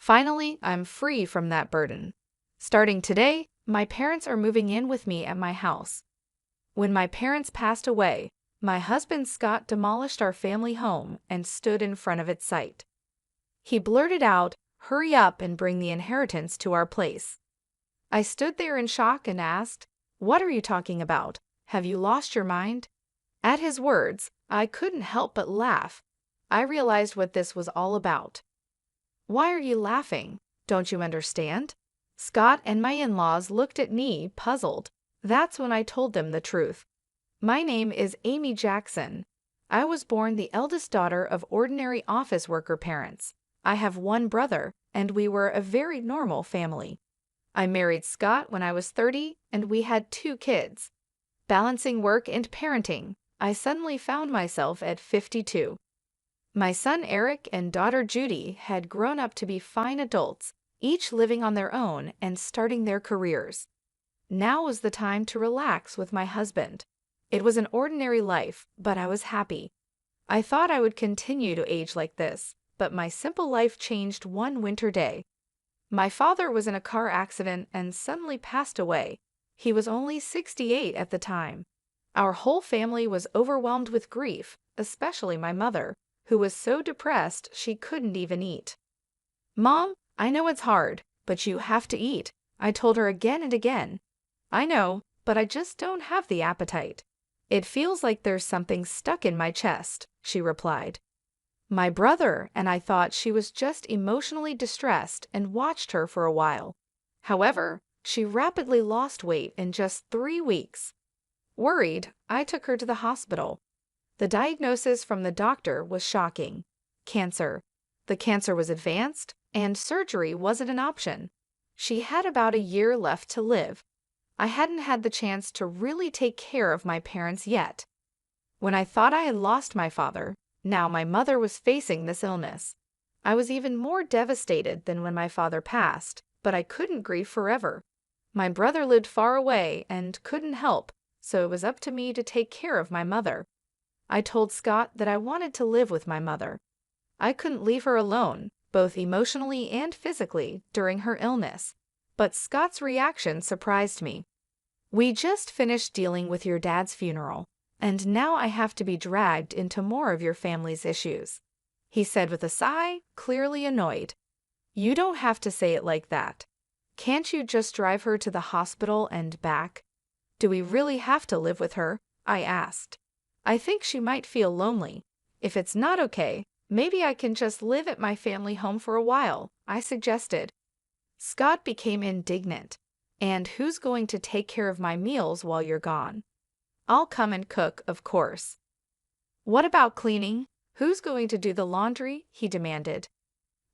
Finally, I'm free from that burden. Starting today, my parents are moving in with me at my house. When my parents passed away, my husband Scott demolished our family home and stood in front of its site. He blurted out, "Hurry up and bring the inheritance to our place." I stood there in shock and asked, "What are you talking about? Have you lost your mind?" At his words, I couldn't help but laugh. I realized what this was all about. "Why are you laughing? Don't you understand?" Scott and my in-laws looked at me, puzzled. That's when I told them the truth. My name is Amy Jackson. I was born the eldest daughter of ordinary office worker parents. I have one brother, and we were a very normal family. I married Scott when I was 30, and we had 2 kids. Balancing work and parenting, I suddenly found myself at 52. My son Eric and daughter Judy had grown up to be fine adults, each living on their own and starting their careers. Now was the time to relax with my husband. It was an ordinary life, but I was happy. I thought I would continue to age like this, but my simple life changed one winter day. My father was in a car accident and suddenly passed away. He was only 68 at the time. Our whole family was overwhelmed with grief, especially my mother, who was so depressed she couldn't even eat. "Mom, I know it's hard, but you have to eat," I told her again and again. "I know, but I just don't have the appetite. It feels like there's something stuck in my chest," she replied. My brother and I thought she was just emotionally distressed and watched her for a while. However, she rapidly lost weight in just 3 weeks. Worried, I took her to the hospital. The diagnosis from the doctor was shocking: cancer. The cancer was advanced, and surgery wasn't an option. She had about a year left to live. I hadn't had the chance to really take care of my parents yet. When I thought I had lost my father, now my mother was facing this illness. I was even more devastated than when my father passed, but I couldn't grieve forever. My brother lived far away and couldn't help, so it was up to me to take care of my mother. I told Scott that I wanted to live with my mother. I couldn't leave her alone, both emotionally and physically, during her illness. But Scott's reaction surprised me. "We just finished dealing with your dad's funeral, and now I have to be dragged into more of your family's issues," he said with a sigh, clearly annoyed. "You don't have to say it like that. Can't you just drive her to the hospital and back?" "Do we really have to live with her?" I asked. "I think she might feel lonely. If it's not okay, maybe I can just live at my family home for a while," I suggested. Scott became indignant. "And who's going to take care of my meals while you're gone?" "I'll come and cook, of course." "What about cleaning? Who's going to do the laundry?" he demanded.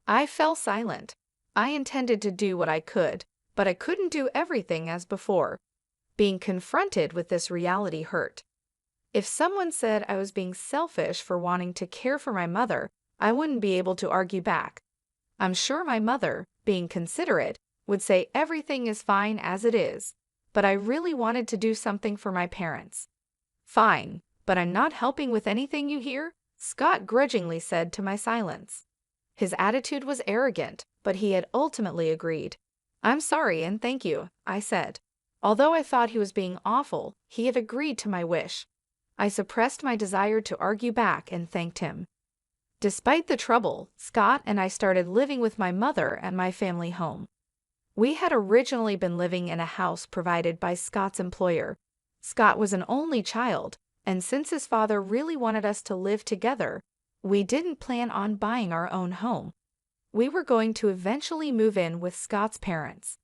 I fell silent. I intended to do what I could, but I couldn't do everything as before. Being confronted with this reality hurt. If someone said I was being selfish for wanting to care for my mother, I wouldn't be able to argue back. I'm sure my mother, being considerate, would say everything is fine as it is, but I really wanted to do something for my parents. "Fine, but I'm not helping with anything, you hear?" Scott grudgingly said to my silence. His attitude was arrogant, but he had ultimately agreed. "I'm sorry and thank you," I said. Although I thought he was being awful, he had agreed to my wish. I suppressed my desire to argue back and thanked him. Despite the trouble, Scott and I started living with my mother at my family home. We had originally been living in a house provided by Scott's employer. Scott was an only child, and since his father really wanted us to live together, we didn't plan on buying our own home. We were going to eventually move in with Scott's parents.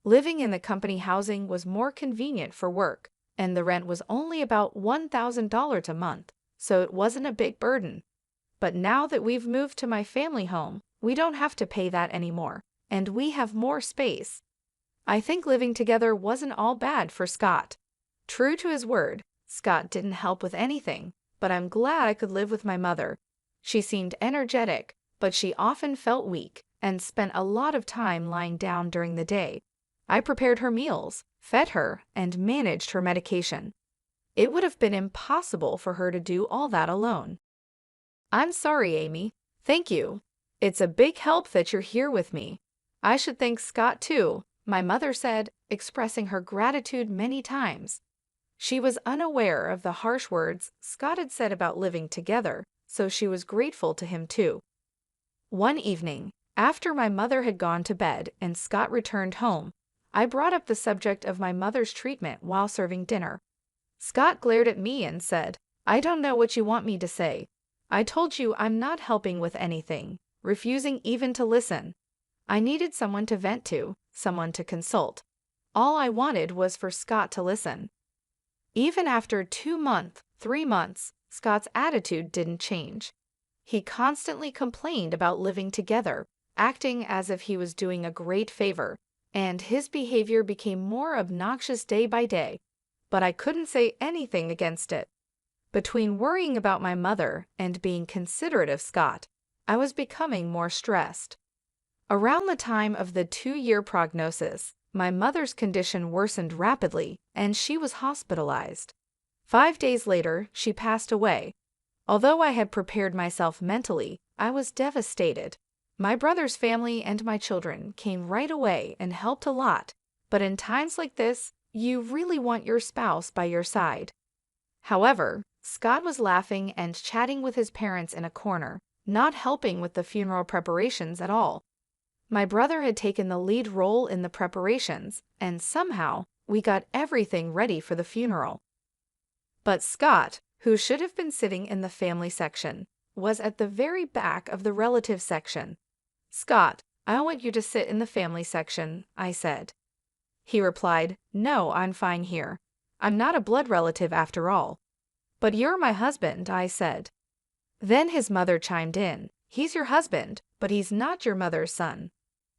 Living in the company housing was more convenient for work, and the rent was only about $1,000 a month, so it wasn't a big burden. But now that we've moved to my family home, we don't have to pay that anymore, and we have more space. I think living together wasn't all bad for Scott. True to his word, Scott didn't help with anything, but I'm glad I could live with my mother. She seemed energetic, but she often felt weak and spent a lot of time lying down during the day. I prepared her meals, fed her, and managed her medication. It would have been impossible for her to do all that alone. "I'm sorry, Amy." "Thank you." It's a big help that you're here with me. I should thank Scott too, my mother said, expressing her gratitude many times. She was unaware of the harsh words Scott had said about living together, so she was grateful to him too. One evening, after my mother had gone to bed and Scott returned home, I brought up the subject of my mother's treatment while serving dinner. Scott glared at me and said, "I don't know what you want me to say. I told you I'm not helping with anything," refusing even to listen. I needed someone to vent to, someone to consult. All I wanted was for Scott to listen. Even after 2 months, 3 months, Scott's attitude didn't change. He constantly complained about living together, acting as if he was doing a great favor, and his behavior became more obnoxious day by day, but I couldn't say anything against it. Between worrying about my mother and being considerate of Scott, I was becoming more stressed. Around the time of the 2-year prognosis, my mother's condition worsened rapidly and she was hospitalized. 5 days later, she passed away. Although I had prepared myself mentally, I was devastated. My brother's family and my children came right away and helped a lot, but in times like this, you really want your spouse by your side. However, Scott was laughing and chatting with his parents in a corner, not helping with the funeral preparations at all. My brother had taken the lead role in the preparations, and somehow we got everything ready for the funeral. But Scott, who should have been sitting in the family section, was at the very back of the relative section. "Scott, I want you to sit in the family section," I said. He replied, "No, I'm fine here. I'm not a blood relative after all." "But you're my husband," I said. Then his mother chimed in, "He's your husband, but he's not your mother's son.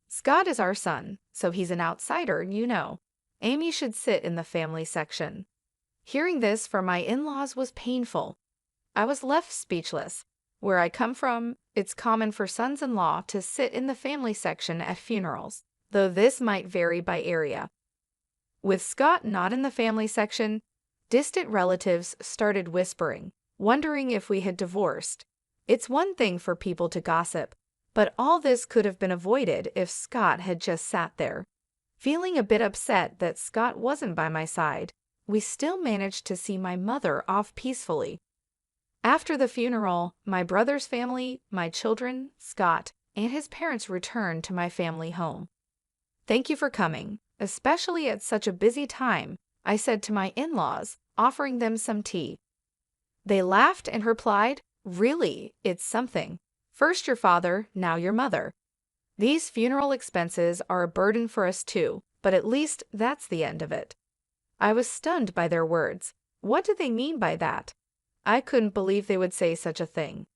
Scott is our son, so he's an outsider, you know. Amy should sit in the family section." Hearing this from my in-laws was painful. I was left speechless. Where I come from, it's common for sons-in-law to sit in the family section at funerals, though this might vary by area. With Scott not in the family section, distant relatives started whispering, wondering if we had divorced. It's one thing for people to gossip, but all this could have been avoided if Scott had just sat there. Feeling a bit upset that Scott wasn't by my side, we still managed to see my mother off peacefully. After the funeral, my brother's family, my children, Scott, and his parents returned to my family home. "Thank you for coming, especially at such a busy time," I said to my in-laws, offering them some tea. They laughed and replied, "Really, it's something. First your father, now your mother. These funeral expenses are a burden for us too, but at least that's the end of it." I was stunned by their words. What did they mean by that? I couldn't believe they would say such a thing.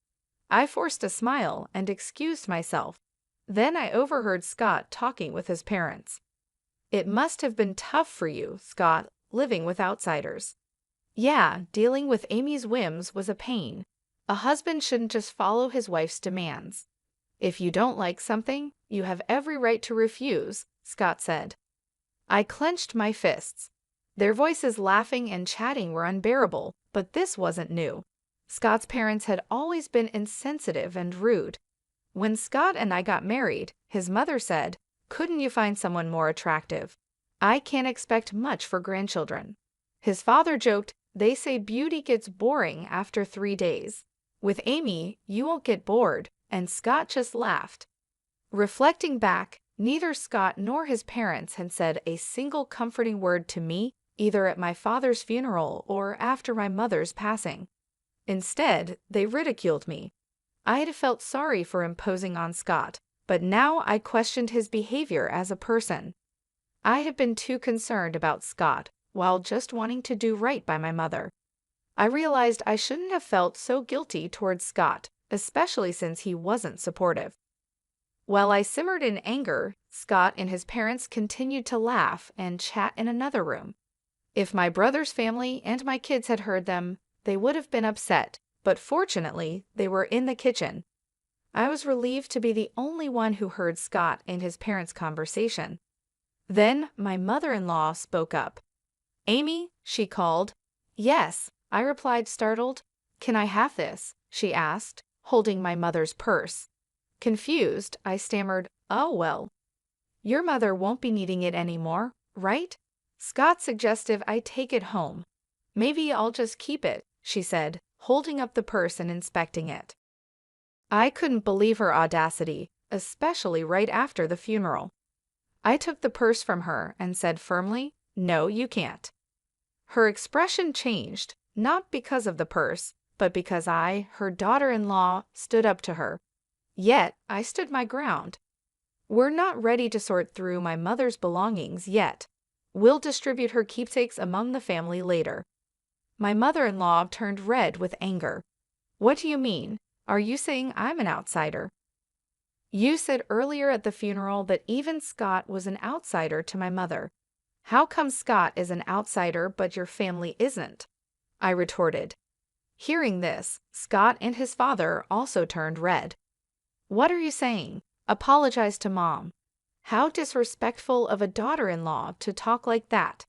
I forced a smile and excused myself. Then I overheard Scott talking with his parents. "It must have been tough for you, Scott, living with outsiders." "Yeah, dealing with Amy's whims was a pain. A husband shouldn't just follow his wife's demands. If you don't like something, you have every right to refuse," Scott said. I clenched my fists. Their voices laughing and chatting were unbearable, but this wasn't new. Scott's parents had always been insensitive and rude. When Scott and I got married, his mother said, "Couldn't you find someone more attractive? I can't expect much for grandchildren." His father joked, "They say beauty gets boring after 3 days. With Amy, you won't get bored," and Scott just laughed. Reflecting back, neither Scott nor his parents had said a single comforting word to me, either at my father's funeral or after my mother's passing. Instead, they ridiculed me. I had felt sorry for imposing on Scott, but now I questioned his behavior as a person. I had been too concerned about Scott, while just wanting to do right by my mother. I realized I shouldn't have felt so guilty towards Scott, especially since he wasn't supportive. While I simmered in anger, Scott and his parents continued to laugh and chat in another room. If my brother's family and my kids had heard them, they would have been upset, but fortunately, they were in the kitchen. I was relieved to be the only one who heard Scott and his parents' conversation. Then my mother-in-law spoke up. "Amy," she called. "Yes," I replied, startled. "Can I have this?" she asked, holding my mother's purse. Confused, I stammered, "Oh well. Your mother won't be needing it anymore, right?" Scott suggested I take it home. "Maybe I'll just keep it," she said, holding up the purse and inspecting it. I couldn't believe her audacity, especially right after the funeral. I took the purse from her and said firmly, "No, you can't." Her expression changed, not because of the purse, but because I, her daughter-in-law, stood up to her. Yet, I stood my ground. "We're not ready to sort through my mother's belongings yet. We'll distribute her keepsakes among the family later." My mother-in-law turned red with anger. "What do you mean? Are you saying I'm an outsider?" "You said earlier at the funeral that even Scott was an outsider to my mother. How come Scott is an outsider but your family isn't?" I retorted. Hearing this, Scott and his father also turned red. "What are you saying? Apologize to Mom. How disrespectful of a daughter-in-law to talk like that."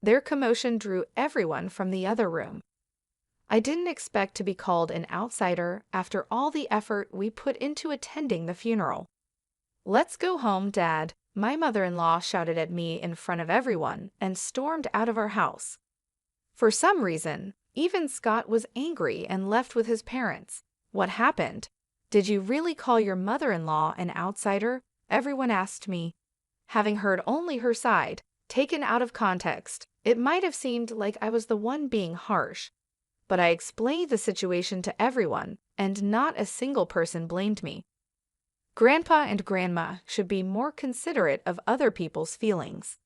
Their commotion drew everyone from the other room. I didn't expect to be called an outsider after all the effort we put into attending the funeral. "Let's go home, Dad," my mother-in-law shouted at me in front of everyone and stormed out of our house. For some reason, even Scott was angry and left with his parents. "What happened? Did you really call your mother-in-law an outsider?" everyone asked me. Having heard only her side, taken out of context, it might have seemed like I was the one being harsh. But I explained the situation to everyone, and not a single person blamed me. Grandpa and Grandma should be more considerate of other people's feelings.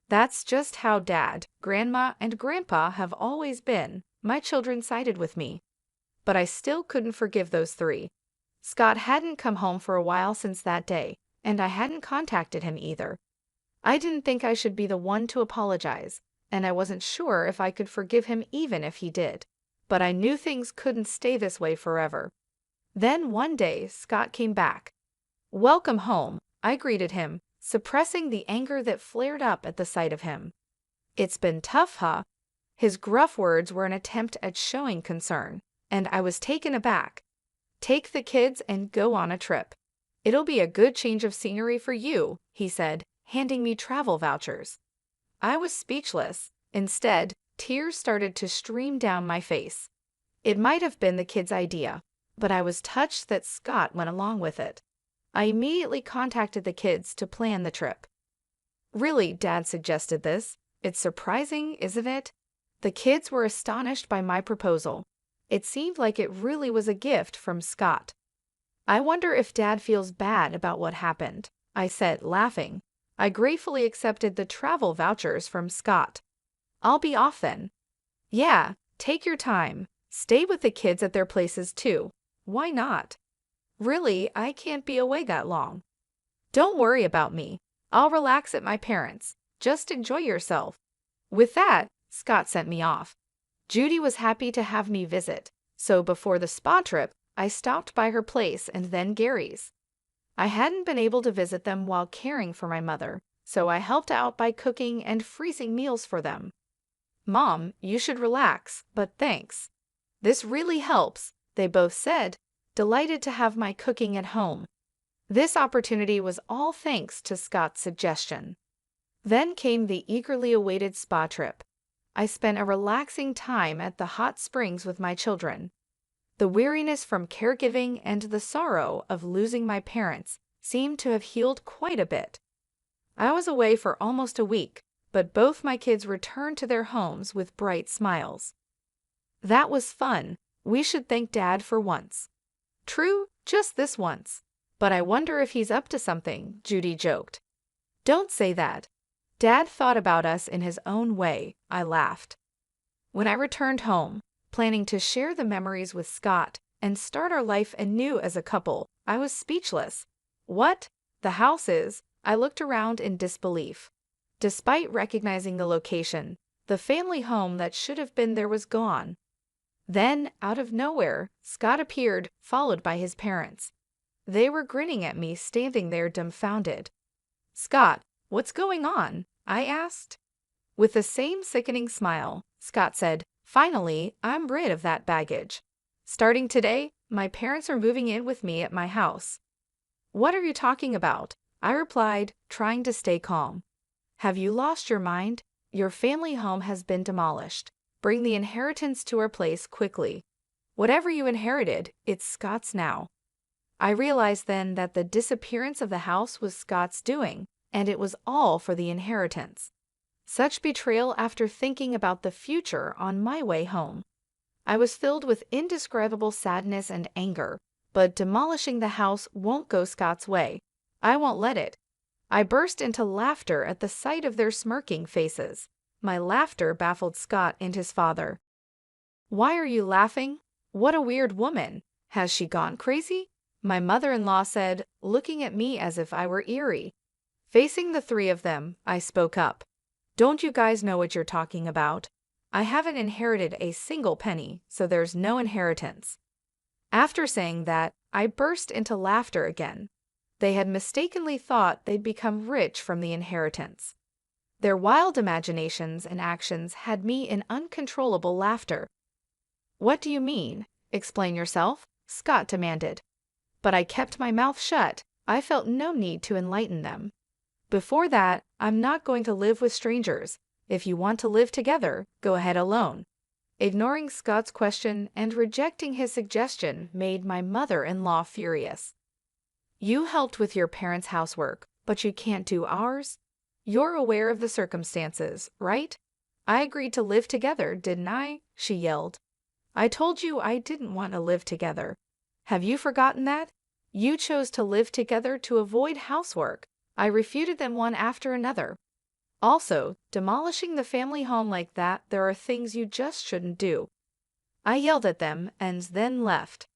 That's just how Dad, Grandma, and Grandpa have always been. My children sided with me. But I still couldn't forgive those three. Scott hadn't come home for a while since that day, and I hadn't contacted him either. I didn't think I should be the one to apologize, and I wasn't sure if I could forgive him even if he did. But I knew things couldn't stay this way forever. Then one day, Scott came back. "Welcome home," I greeted him, suppressing the anger that flared up at the sight of him. "It's been tough, huh?" His gruff words were an attempt at showing concern, and I was taken aback. "Take the kids and go on a trip. It'll be a good change of scenery for you," he said, handing me travel vouchers. I was speechless. Instead, tears started to stream down my face. It might have been the kids' idea, but I was touched that Scott went along with it. I immediately contacted the kids to plan the trip. "Really, Dad suggested this. It's surprising, isn't it?" The kids were astonished by my proposal. It seemed like it really was a gift from Scott. "I wonder if Dad feels bad about what happened," I said, laughing. I gratefully accepted the travel vouchers from Scott. "I'll be off then." "Yeah, take your time. Stay with the kids at their places too. Why not?" "Really, I can't be away that long." "Don't worry about me. I'll relax at my parents'. Just enjoy yourself." With that, Scott sent me off. Judy was happy to have me visit, so before the spa trip, I stopped by her place and then Gary's. I hadn't been able to visit them while caring for my mother, so I helped out by cooking and freezing meals for them. "Mom, you should relax, but thanks. This really helps," they both said, delighted to have my cooking at home. This opportunity was all thanks to Scott's suggestion. Then came the eagerly awaited spa trip. I spent a relaxing time at the hot springs with my children. The weariness from caregiving and the sorrow of losing my parents seemed to have healed quite a bit. I was away for almost a week, but both my kids returned to their homes with bright smiles. "That was fun. We should thank Dad for once." "True, just this once. But I wonder if he's up to something," Judy joked. "Don't say that. Dad thought about us in his own way," I laughed. When I returned home, planning to share the memories with Scott and start our life anew as a couple, I was speechless. "What? The house is?" I looked around in disbelief. Despite recognizing the location, the family home that should have been there was gone. Then, out of nowhere, Scott appeared, followed by his parents. They were grinning at me, standing there dumbfounded. "Scott, what's going on?" I asked. With the same sickening smile, Scott said, "Finally, I'm rid of that baggage. Starting today, my parents are moving in with me at my house. What are you talking about? I replied, trying to stay calm. Have you lost your mind? Your family home has been demolished. Bring the inheritance to our place quickly. Whatever you inherited, it's Scott's now. I realized then that the disappearance of the house was Scott's doing, and it was all for the inheritance. Such betrayal after thinking about the future on my way home. I was filled with indescribable sadness and anger, but demolishing the house won't go Scott's way. I won't let it. I burst into laughter at the sight of their smirking faces. My laughter baffled Scott and his father. Why are you laughing? What a weird woman. Has she gone crazy? My mother-in-law said, looking at me as if I were eerie. Facing the three of them, I spoke up. Don't you guys know what you're talking about? I haven't inherited a single penny, so there's no inheritance. After saying that, I burst into laughter again. They had mistakenly thought they'd become rich from the inheritance. Their wild imaginations and actions had me in uncontrollable laughter. What do you mean? Explain yourself, Scott demanded. But I kept my mouth shut. I felt no need to enlighten them. Before that, I'm not going to live with strangers. If you want to live together, go ahead alone. Ignoring Scott's question and rejecting his suggestion made my mother-in-law furious. You helped with your parents' housework, but you can't do ours? You're aware of the circumstances, right? I agreed to live together, didn't I? She yelled. I told you I didn't want to live together. Have you forgotten that? You chose to live together to avoid housework. I refuted them one after another. Also, demolishing the family home like that, there are things you just shouldn't do. I yelled at them and then left.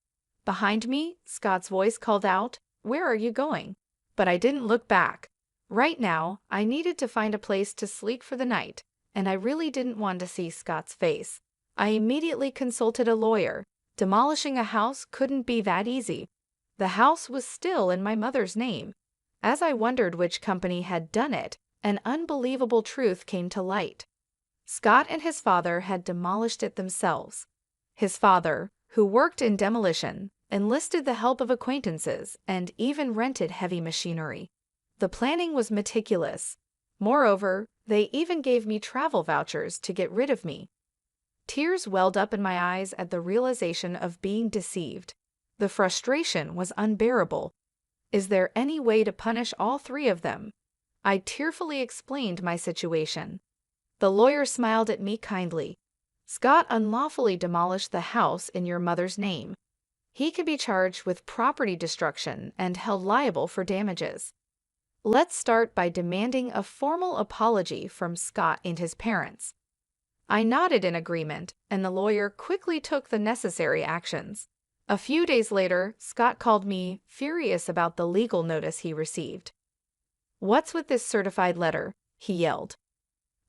Behind me, Scott's voice called out, Where are you going? But I didn't look back. Right now, I needed to find a place to sleep for the night, and I really didn't want to see Scott's face. I immediately consulted a lawyer. Demolishing a house couldn't be that easy. The house was still in my mother's name. As I wondered which company had done it, an unbelievable truth came to light. Scott and his father had demolished it themselves. His father, who worked in demolition, enlisted the help of acquaintances and even rented heavy machinery. The planning was meticulous. Moreover, they even gave me travel vouchers to get rid of me. Tears welled up in my eyes at the realization of being deceived. The frustration was unbearable. Is there any way to punish all three of them? I tearfully explained my situation. The lawyer smiled at me kindly. Scott unlawfully demolished the house in your mother's name. He could be charged with property destruction and held liable for damages. Let's start by demanding a formal apology from Scott and his parents. I nodded in agreement, and the lawyer quickly took the necessary actions. A few days later, Scott called me, furious about the legal notice he received. What's with this certified letter? He yelled.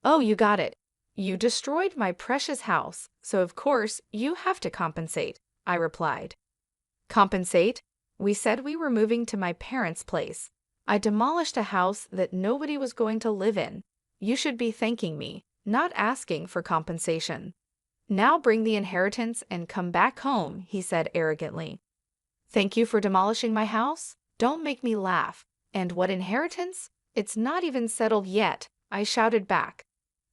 Oh, you got it. You destroyed my precious house, so of course you have to compensate, I replied. Compensate? We said we were moving to my parents' place. I demolished a house that nobody was going to live in. You should be thanking me, not asking for compensation. Now bring the inheritance and come back home, he said arrogantly. Thank you for demolishing my house? Don't make me laugh. And what inheritance? It's not even settled yet, I shouted back.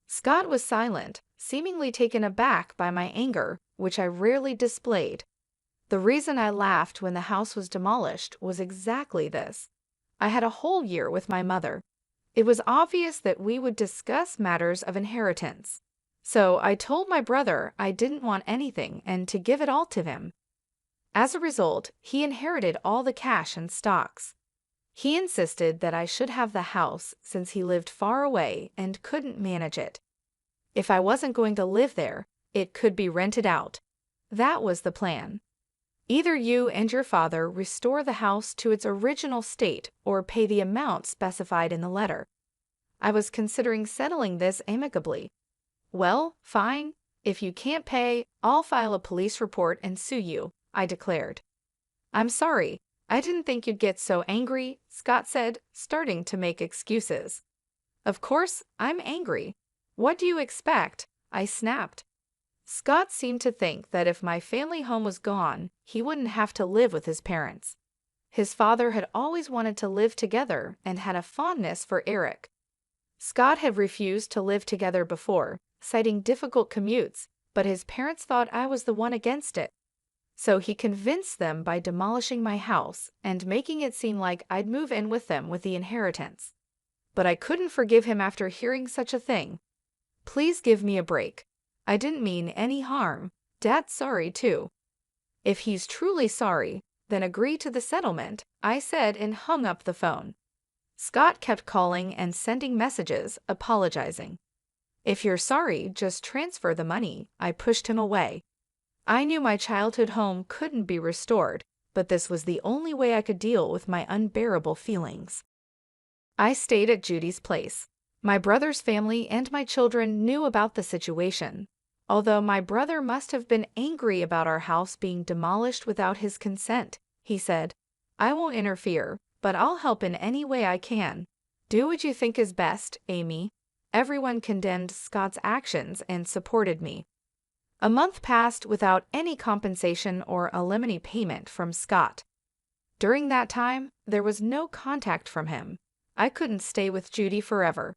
Scott was silent, seemingly taken aback by my anger, which I rarely displayed. The reason I laughed when the house was demolished was exactly this. I had a whole year with my mother. It was obvious that we would discuss matters of inheritance. So I told my brother I didn't want anything and to give it all to him. As a result, he inherited all the cash and stocks. He insisted that I should have the house since he lived far away and couldn't manage it. If I wasn't going to live there, it could be rented out. That was the plan. Either you and your father restore the house to its original state or pay the amount specified in the letter. I was considering settling this amicably. Well, fine. If you can't pay, I'll file a police report and sue you, I declared. I'm sorry. I didn't think you'd get so angry, Scott said, starting to make excuses. Of course, I'm angry. What do you expect? I snapped. Scott seemed to think that if my family home was gone, he wouldn't have to live with his parents. His father had always wanted to live together and had a fondness for Eric. Scott had refused to live together before, citing difficult commutes, but his parents thought I was the one against it. So he convinced them by demolishing my house and making it seem like I'd move in with them with the inheritance. But I couldn't forgive him after hearing such a thing. Please give me a break. I didn't mean any harm. Dad's sorry too. If he's truly sorry, then agree to the settlement, I said and hung up the phone. Scott kept calling and sending messages, apologizing. If you're sorry, just transfer the money. I pushed him away. I knew my childhood home couldn't be restored, but this was the only way I could deal with my unbearable feelings. I stayed at Judy's place. My brother's family and my children knew about the situation, although my brother must have been angry about our house being demolished without his consent. He said, "I won't interfere, but I'll help in any way I can. Do what you think is best, Amy." Everyone condemned Scott's actions and supported me. A month passed without any compensation or alimony payment from Scott. During that time, there was no contact from him. I couldn't stay with Judy forever.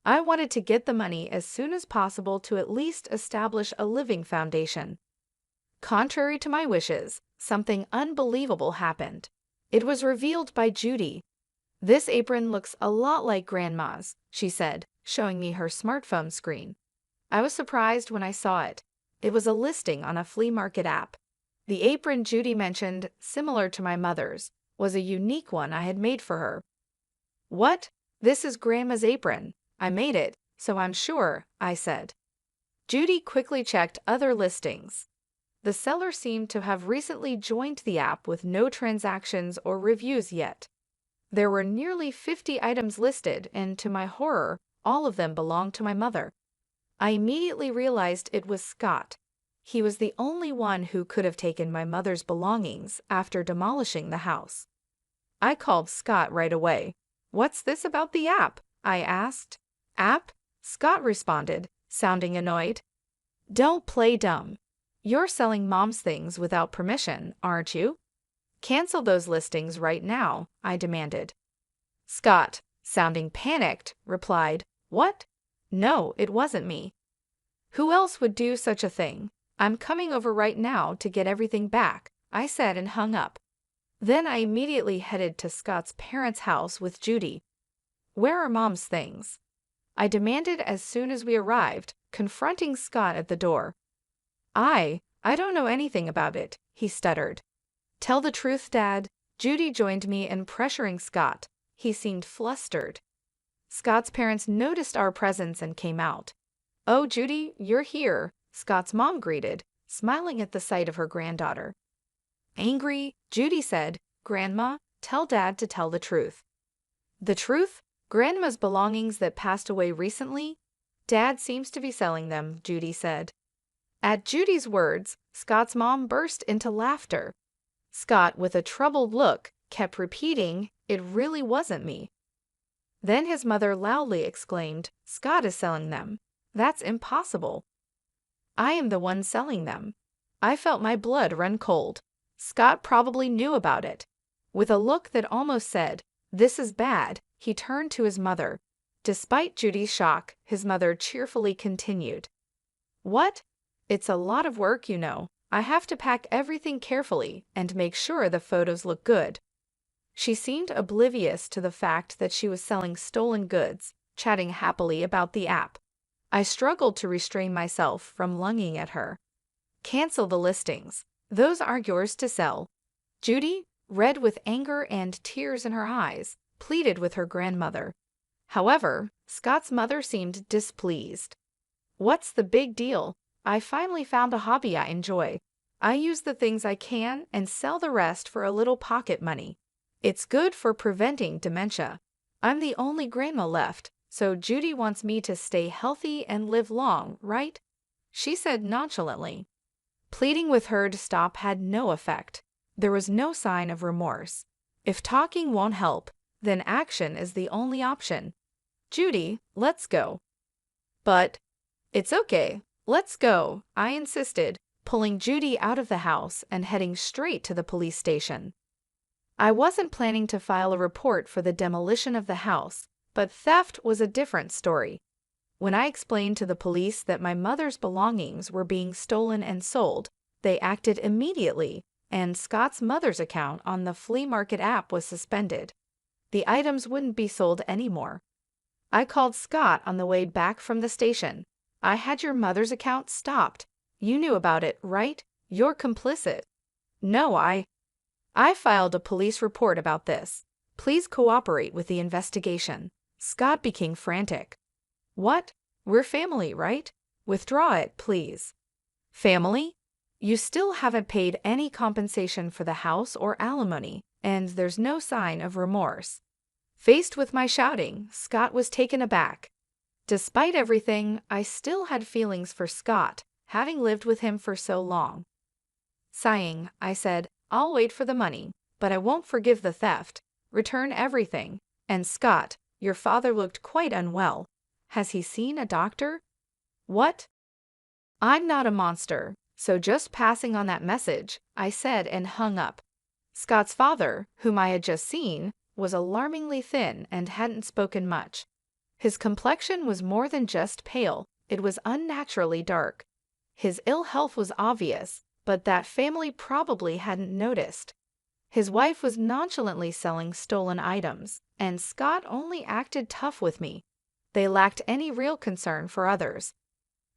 I wanted to get the money as soon as possible to at least establish a living foundation. Contrary to my wishes, something unbelievable happened. It was revealed by Judy. "This apron looks a lot like Grandma's," she said, showing me her smartphone screen. I was surprised when I saw it. It was a listing on a flea market app. The apron Judy mentioned, similar to my mother's, was a unique one I had made for her. "What? This is Grandma's apron. I made it, so I'm sure," I said. Judy quickly checked other listings. The seller seemed to have recently joined the app with no transactions or reviews yet. There were nearly 50 items listed, and to my horror, all of them belonged to my mother. I immediately realized it was Scott. He was the only one who could have taken my mother's belongings after demolishing the house. I called Scott right away. "What's this about the app?" I asked. "App?" Scott responded, sounding annoyed. "Don't play dumb. You're selling Mom's things without permission, aren't you? Cancel those listings right now," I demanded. Scott, sounding panicked, replied, "What? No, it wasn't me. Who else would do such a thing? I'm coming over right now to get everything back," I said and hung up. Then I immediately headed to Scott's parents' house with Judy. "Where are Mom's things?" I demanded as soon as we arrived, confronting Scott at the door. I don't know anything about it," he stuttered. "Tell the truth, Dad." Judy joined me in pressuring Scott. He seemed flustered. Scott's parents noticed our presence and came out. "Oh, Judy, you're here," Scott's mom greeted, smiling at the sight of her granddaughter. Angry, Judy said, "Grandma, tell Dad to tell the truth." "The truth? Grandma's belongings that passed away recently? Dad seems to be selling them," Judy said. At Judy's words, Scott's mom burst into laughter. Scott, with a troubled look, kept repeating, "It really wasn't me." Then his mother loudly exclaimed, "Scott is selling them. That's impossible. I am the one selling them." I felt my blood run cold. Scott probably knew about it. With a look that almost said, "This is bad," he turned to his mother. Despite Judy's shock, his mother cheerfully continued, "What? It's a lot of work, you know. I have to pack everything carefully and make sure the photos look good." She seemed oblivious to the fact that she was selling stolen goods, chatting happily about the app. I struggled to restrain myself from lunging at her. "Cancel the listings. Those are yours to sell." Judy, red with anger and tears in her eyes, pleaded with her grandmother. However, Scott's mother seemed displeased. "What's the big deal? I finally found a hobby I enjoy. I use the things I can and sell the rest for a little pocket money. It's good for preventing dementia. I'm the only grandma left, so Judy wants me to stay healthy and live long, right?" she said nonchalantly. Pleading with her to stop had no effect. There was no sign of remorse. If talking won't help, then action is the only option. "Judy, let's go." "But—" "It's okay. Let's go," I insisted, pulling Judy out of the house and heading straight to the police station. I wasn't planning to file a report for the demolition of the house, but theft was a different story. When I explained to the police that my mother's belongings were being stolen and sold, they acted immediately, and Scott's mother's account on the flea market app was suspended. The items wouldn't be sold anymore. I called Scott on the way back from the station. "I had your mother's account stopped. You knew about it, right? You're complicit." "No, I filed a police report about this. Please cooperate with the investigation." Scott became frantic. "What? We're family, right? Withdraw it, please." "Family? You still haven't paid any compensation for the house or alimony, and there's no sign of remorse." Faced with my shouting, Scott was taken aback. Despite everything, I still had feelings for Scott, having lived with him for so long. Sighing, I said, "I'll wait for the money, but I won't forgive the theft. Return everything." "And Scott, your father looked quite unwell. Has he seen a doctor?" "What?" "I'm not a monster, so just passing on that message," I said and hung up. Scott's father, whom I had just seen, was alarmingly thin and hadn't spoken much. His complexion was more than just pale, it was unnaturally dark. His ill health was obvious, but that family probably hadn't noticed. His wife was nonchalantly selling stolen items, and Scott only acted tough with me. They lacked any real concern for others.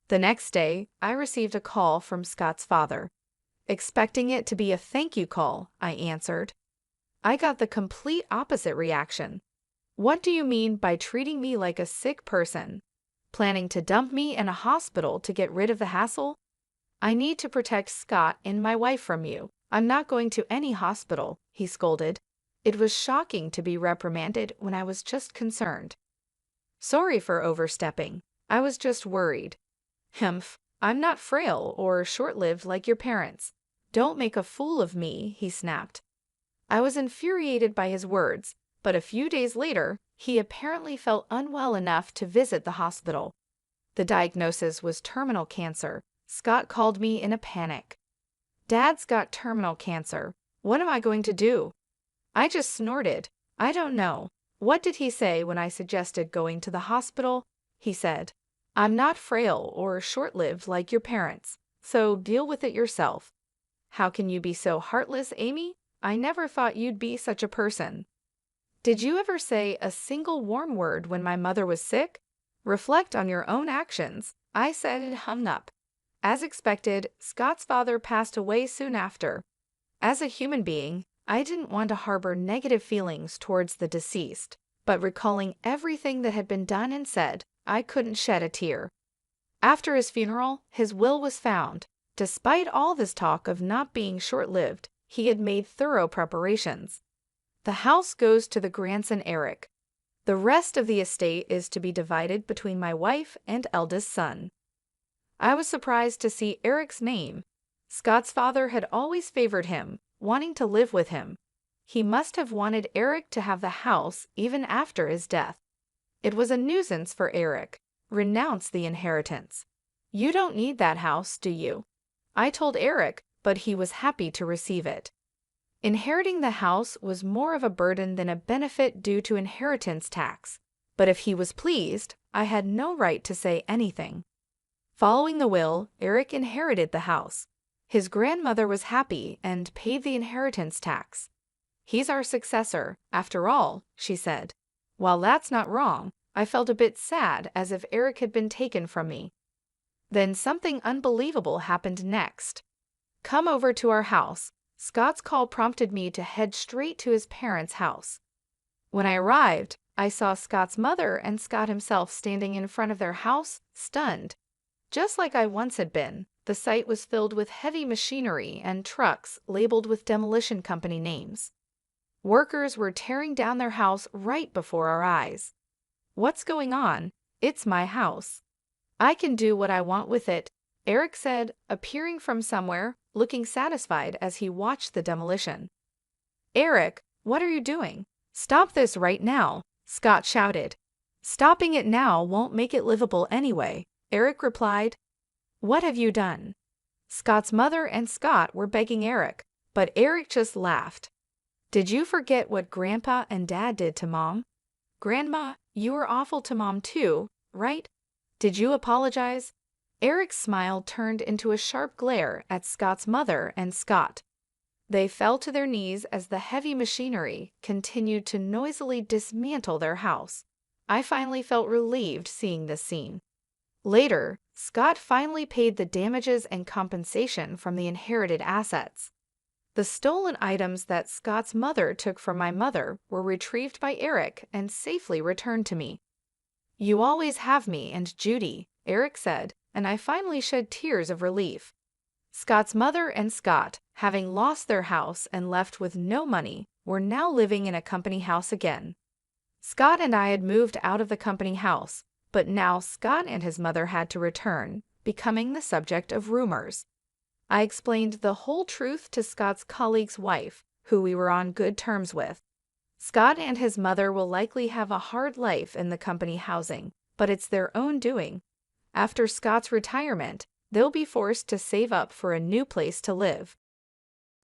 The next day, I received a call from Scott's father. Expecting it to be a thank you call, I answered. I got the complete opposite reaction. "What do you mean by treating me like a sick person? Planning to dump me in a hospital to get rid of the hassle? I need to protect Scott and my wife from you. I'm not going to any hospital," he scolded. It was shocking to be reprimanded when I was just concerned. "Sorry for overstepping. I was just worried." "Humph, I'm not frail or short-lived like your parents. Don't make a fool of me," he snapped. I was infuriated by his words, but a few days later, he apparently felt unwell enough to visit the hospital. The diagnosis was terminal cancer. Scott called me in a panic. "Dad's got terminal cancer. What am I going to do?" I just snorted. "I don't know." "What did he say when I suggested going to the hospital?" He said, "I'm not frail or short-lived like your parents, so deal with it yourself." "How can you be so heartless, Amy? I never thought you'd be such a person." "Did you ever say a single warm word when my mother was sick? Reflect on your own actions," I said and hung up. As expected, Scott's father passed away soon after. As a human being, I didn't want to harbor negative feelings towards the deceased, but recalling everything that had been done and said, I couldn't shed a tear. After his funeral, his will was found. Despite all this talk of not being short-lived, he had made thorough preparations. The house goes to the grandson Eric. The rest of the estate is to be divided between my wife and eldest son. I was surprised to see Eric's name. Scott's father had always favored him, wanting to live with him. He must have wanted Eric to have the house even after his death. It was a nuisance for Eric. Renounce the inheritance. "You don't need that house, do you?" I told Eric, but he was happy to receive it. Inheriting the house was more of a burden than a benefit due to inheritance tax, but if he was pleased, I had no right to say anything. Following the will, Eric inherited the house. His grandmother was happy and paid the inheritance tax. "He's our successor, after all," she said. While that's not wrong, I felt a bit sad as if Eric had been taken from me. Then something unbelievable happened next. "Come over to our house." Scott's call prompted me to head straight to his parents' house. When I arrived, I saw Scott's mother and Scott himself standing in front of their house, stunned. Just like I once had been, the site was filled with heavy machinery and trucks labeled with demolition company names. Workers were tearing down their house right before our eyes. "What's going on? It's my house. I can do what I want with it," Eric said, appearing from somewhere, looking satisfied as he watched the demolition. "Eric, what are you doing? Stop this right now," Scott shouted. "Stopping it now won't make it livable anyway," Eric replied. "What have you done?" Scott's mother and Scott were begging Eric, but Eric just laughed. Did you forget what Grandpa and Dad did to Mom? Grandma, you were awful to Mom too, right? Did you apologize? Eric's smile turned into a sharp glare at Scott's mother and Scott. They fell to their knees as the heavy machinery continued to noisily dismantle their house. I finally felt relieved seeing this scene. Later, Scott finally paid the damages and compensation from the inherited assets. The stolen items that Scott's mother took from my mother were retrieved by Eric and safely returned to me. "You always have me and Judy," Eric said, and I finally shed tears of relief. Scott's mother and Scott, having lost their house and left with no money, were now living in a company house again. Scott and I had moved out of the company house, but now Scott and his mother had to return, becoming the subject of rumors. I explained the whole truth to Scott's colleague's wife, who we were on good terms with. Scott and his mother will likely have a hard life in the company housing, but it's their own doing. After Scott's retirement, they'll be forced to save up for a new place to live.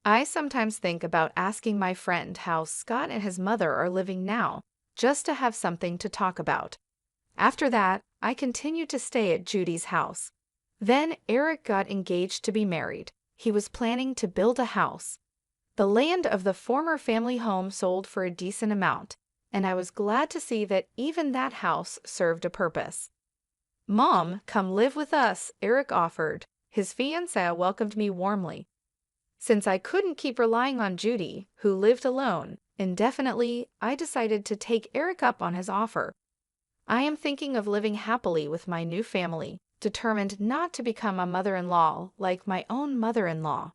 I sometimes think about asking my friend how Scott and his mother are living now, just to have something to talk about. After that, I continued to stay at Judy's house. Then Eric got engaged to be married. He was planning to build a house. The land of the former family home sold for a decent amount, and I was glad to see that even that house served a purpose. "Mom, come live with us," Eric offered. His fiancée welcomed me warmly. Since I couldn't keep relying on Judy, who lived alone, indefinitely, I decided to take Eric up on his offer. I am thinking of living happily with my new family, determined not to become a mother-in-law like my own mother-in-law.